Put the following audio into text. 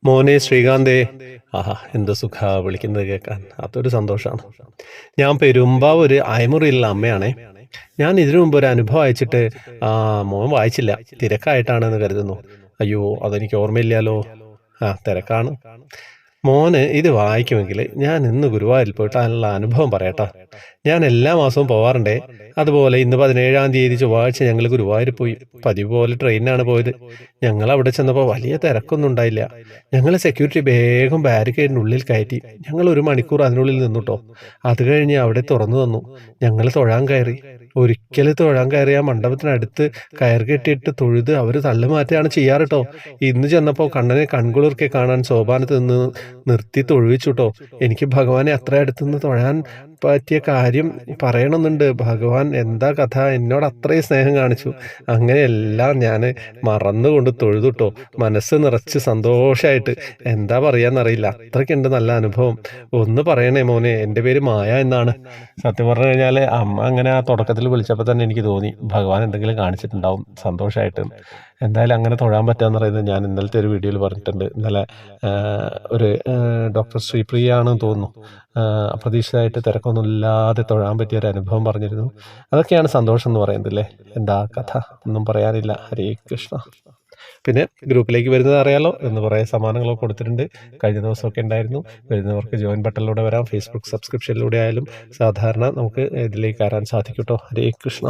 മോനെ ശ്രീകാന്തേ. ആഹാ, എന്ത് സുഖാ വിളിക്കുന്നത് കേൾക്കാൻ. അതൊരു സന്തോഷമാണ്. ഞാൻ പെരുമ്പാവൂർ ഒരു അയമുറിയിലുള്ള അമ്മയാണേ. ഞാൻ ഇതിനു മുമ്പ് ഒരു അനുഭവം അയച്ചിട്ട് മോൻ വായിച്ചില്ല, തിരക്കായിട്ടാണെന്ന് കരുതുന്നു. അയ്യോ, അതെനിക്ക് ഓർമ്മയില്ലാലോ. തിരക്കാണ്. മോന് ഇത് വായിക്കുമെങ്കിൽ ഞാൻ ഇന്ന് ഗുരുവായൂരിൽ പോയിട്ട് അതിനുള്ള അനുഭവം പറയട്ടോ. ഞാൻ എല്ലാ മാസവും പോവാറുണ്ടേ. അതുപോലെ ഇന്ന് 17-ാം തീയതി ചൊവ്വാഴ്ച ഞങ്ങൾ ഗുരുവായൂർ പോയി. പതിവ് പോലെ ട്രെയിനിനാണ് പോയത്. ഞങ്ങൾ അവിടെ ചെന്നപ്പോൾ വലിയ തിരക്കൊന്നും ഉണ്ടായില്ല. ഞങ്ങൾ സെക്യൂരിറ്റി വേഗം ബാരിക്കേഡിനുള്ളിൽ കയറ്റി. ഞങ്ങൾ 1 മണിക്കൂർ അതിനുള്ളിൽ നിന്നുട്ടോ. അത് കഴിഞ്ഞ് അവിടെ തുറന്നു തന്നു. ഞങ്ങൾ തൊഴാൻ കയറി. ഒരിക്കൽ തൊഴാൻ കയറിയ മണ്ഡപത്തിനടുത്ത് കയർ കെട്ടിയിട്ട് തൊഴുത് അവർ തള്ളുമാറ്റുകയാണ് ചെയ്യാറ് കേട്ടോ. ഇന്ന് ചെന്നപ്പോൾ കണ്ണനെ കൺകുളിർക്കെ കാണാൻ സോപാനത്ത് നിന്ന് നിർത്തി തൊഴുവിച്ചുട്ടോ. എനിക്ക് ഭഗവാനെ അത്ര അടുത്തുനിന്ന് തൊഴാൻ പറ്റിയ കാര്യം പറയണമെന്നുണ്ട്. ഭഗവാൻ എന്താ കഥ, എന്നോട് അത്രയും സ്നേഹം കാണിച്ചു. അങ്ങനെയെല്ലാം ഞാൻ മറന്നുകൊണ്ട് തൊഴുതുട്ടോ. മനസ്സ് നിറച്ച് സന്തോഷമായിട്ട്. എന്താ പറയാന്നറിയില്ല, അത്രയ്ക്കുണ്ട് നല്ല അനുഭവം. ഒന്ന് പറയണേ മോനെ. എൻ്റെ പേര് മായ എന്നാണ്. സത്യം പറഞ്ഞു കഴിഞ്ഞാൽ അമ്മ അങ്ങനെ ആ തുടക്കത്തിൽ വിളിച്ചപ്പോൾ തന്നെ എനിക്ക് തോന്നി ഭഗവാൻ എന്തെങ്കിലും കാണിച്ചിട്ടുണ്ടാവും സന്തോഷമായിട്ട്. എന്തായാലും അങ്ങനെ തൊഴാൻ പറ്റുകയെന്ന് പറയുന്നത് ഞാൻ ഇന്നലത്തെ ഒരു വീഡിയോയിൽ പറഞ്ഞിട്ടുണ്ട്. ഇന്നലെ ഒരു ഡോക്ടർ ശ്രീപ്രിയ ആണെന്ന് തോന്നുന്നു, അപ്രതീക്ഷിതമായിട്ട് തിരക്കൊന്നും ഇല്ലാതെ തൊഴാൻ പറ്റിയ ഒരു അനുഭവം പറഞ്ഞിരുന്നു. അതൊക്കെയാണ് സന്തോഷം എന്ന് പറയുന്നത് അല്ലേ. എന്താ കഥ, ഒന്നും പറയാനില്ല. ഹരേ കൃഷ്ണ. പിന്നെ ഗ്രൂപ്പിലേക്ക് വരുന്നത് അറിയാലോ, എന്ന് കുറേ സമ്മാനങ്ങളൊക്കെ കൊടുത്തിട്ടുണ്ട്. കഴിഞ്ഞ ദിവസമൊക്കെ ഉണ്ടായിരുന്നു. വരുന്നവർക്ക് ജോയിൻ ബട്ടണിലൂടെ വരാം, ഫേസ്ബുക്ക് സബ്സ്ക്രിപ്ഷനിലൂടെ ആയാലും സാധാരണ നമുക്ക് ഇതിലേക്ക് കയറാൻ സാധിക്കും കേട്ടോ. ഹരേ കൃഷ്ണ.